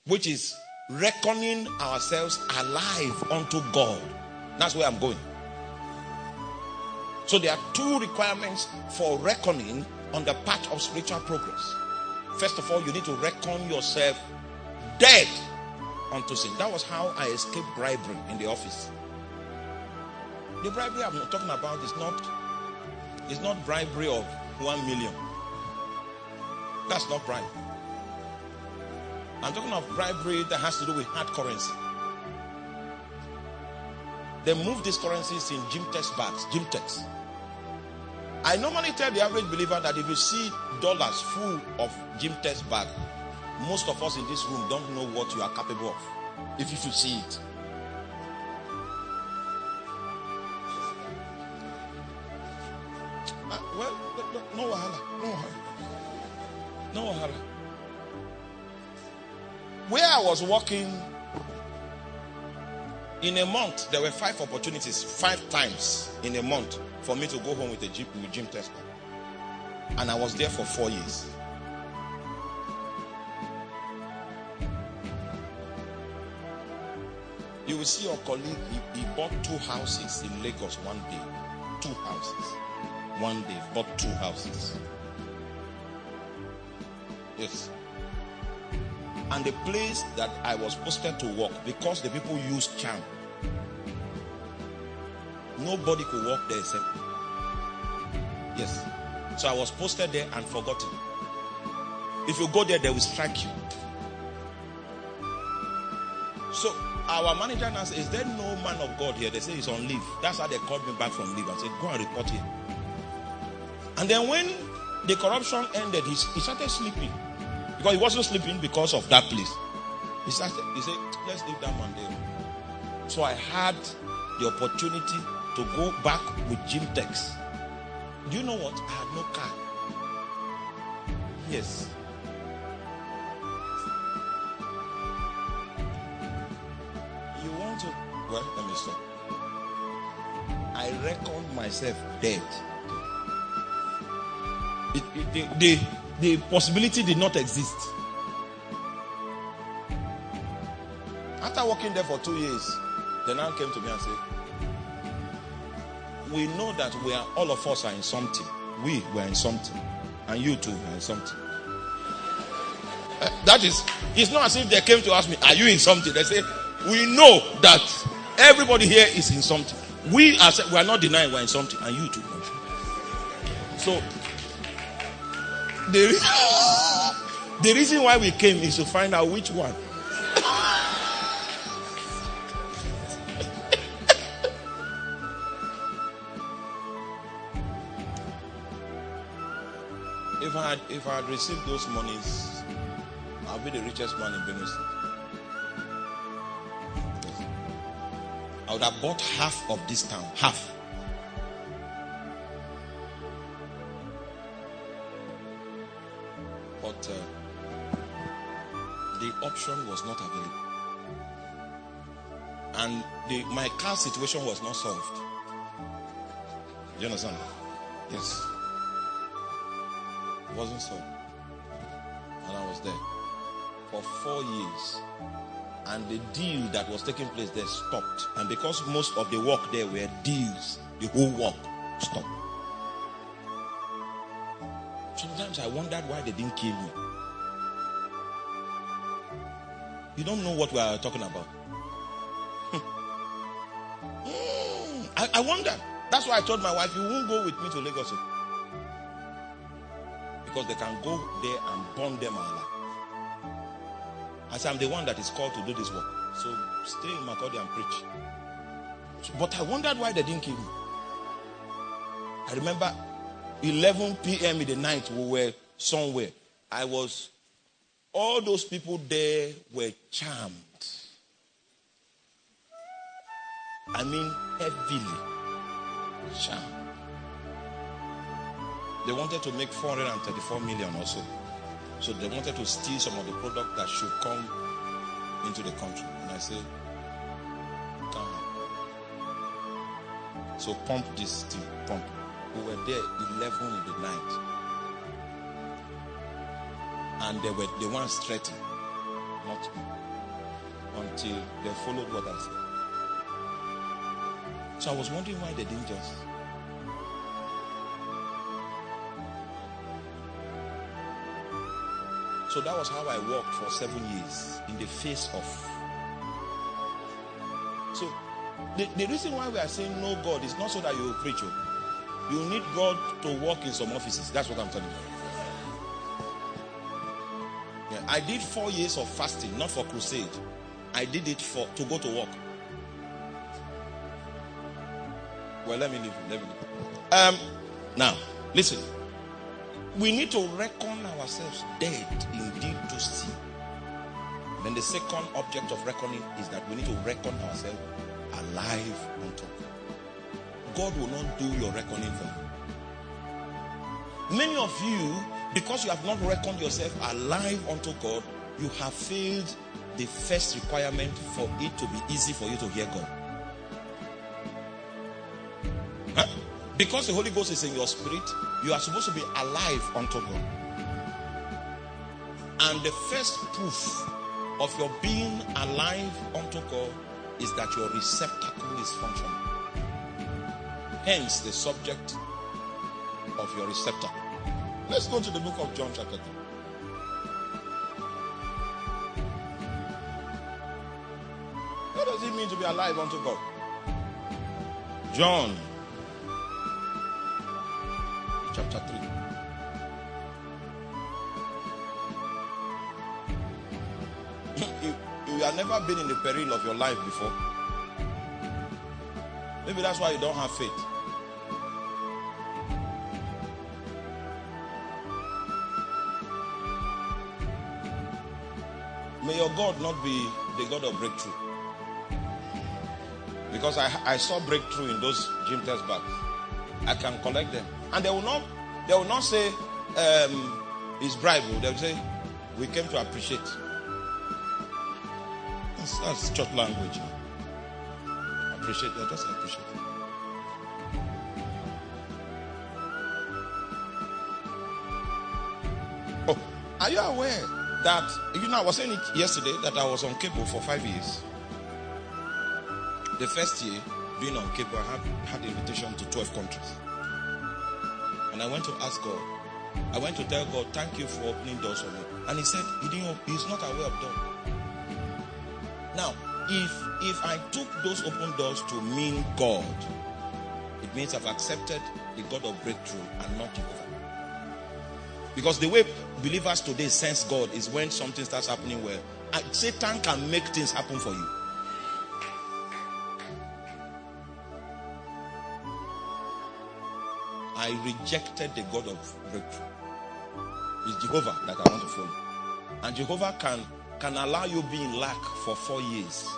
which is reckoning ourselves alive unto God. That's where I'm going. So there are two requirements for reckoning on the path of spiritual progress. First of all, you need to reckon yourself dead unto sin. That was how I escaped bribery in the office. The bribery I'm talking about is not bribery of 1 million. That's not bribery. I'm talking of bribery that has to do with hard currency. They move these currencies in Gymtex bags. Gymtex. I normally tell the average believer that if you see dollars full of Gymtex bag, most of us in this room don't know what you are capable of. If you should see it. No wahala. No wahala. Where I was working, in a month, there were 5 opportunities, 5 times in a month for me to go home with a gym test. And I was there for 4 years. You will see your colleague, he bought 2 houses in Lagos one day. 2 houses. One day, bought 2 houses. Yes. And the place that I was posted to work, because the people used charm, nobody could work there except me. Yes. So I was posted there and forgotten. If you go there, they will strike you. So our manager now says, is there no man of God here? They say he's on leave. That's how they called me back from leave. I said, go and report here. And then when the corruption ended, he started sleeping. Because he wasn't sleeping because of that place. He said, let's leave that man there. So I had the opportunity to go back with Gymtex. Do you know what? I had no car. Yes. You want to... Well, let me stop. I reckon myself dead. The possibility did not exist. After working there for 2 years, the man came to me and said, we know that all of us are in something. We were in something. And you too are in something. That is, it's not as if they came to ask me, are you in something? They say, we know that everybody here is in something. We are not denying we're in something. And you too. So, the reason why we came is to find out which one. If I had received those monies, I'll be the richest man in Benue State. Yes. I would have bought half of this town. Half. But the option was not available. And my car situation was not solved. Do you understand? Yes. It wasn't solved. And I was there for 4 years. And the deal that was taking place there stopped. And because most of the work there were deals, the whole work stopped. Sometimes I wondered why they didn't kill me. You don't know what we are talking about. I wonder. That's why I told my wife, you won't go with me to Lagos. Because they can go there and burn them alive. As I'm the one that is called to do this work. So stay in Makurdi and preach. But I wondered why they didn't kill me. I remember 11 p.m. in the night, we were somewhere. All those people there were charmed. I mean, heavily charmed. They wanted to make 434 million or so. So they wanted to steal some of the product that should come into the country. And I said, can't happen. So pump this thing, pump. We were there 11 in the night. And they were the ones threatening. Not until they followed what I said. So I was wondering why they didn't just. So that was how I walked for 7 years in the face of. So the reason why we are saying no God is not so that you will preach. You need God to work in some offices. That's what I'm telling you. Yeah, I did 4 years of fasting, not for crusade. I did it to go to work. Well, let me leave you. Now, listen. We need to reckon ourselves dead indeed to sin. Then the second object of reckoning is that we need to reckon ourselves alive unto God. God will not do your reckoning for you. Many of you, because you have not reckoned yourself alive unto God, you have failed the first requirement for it to be easy for you to hear God. Huh? Because the Holy Ghost is in your spirit, you are supposed to be alive unto God. And the first proof of your being alive unto God is that your receptacle is functioning. Hence the subject of your receptacle. Let's go to the book of John chapter 3. What does it mean to be alive unto God? John chapter 3. You have never been in the peril of your life before. Maybe that's why you don't have faith. May your God not be the God of breakthrough. Because I saw breakthrough in those gym test bags. I can collect them. And they will not say it's bribery. They will say, we came to appreciate. That's church language. Appreciate that. Just appreciate it. Oh, are you aware that, I was saying it yesterday that I was on cable for 5 years. The first year being on cable, I had the invitation to 12 countries. And I went to ask God. I went to tell God, thank you for opening doors for me. And he said, he's not aware of doors. Now, if I took those open doors to mean God, it means I've accepted the God of breakthrough and not Jehovah. Because the way believers today sense God is when something starts happening where Satan can make things happen for you. I rejected the God of breakthrough. It's Jehovah that I want to follow. And Jehovah can allow you be in lack for 4 years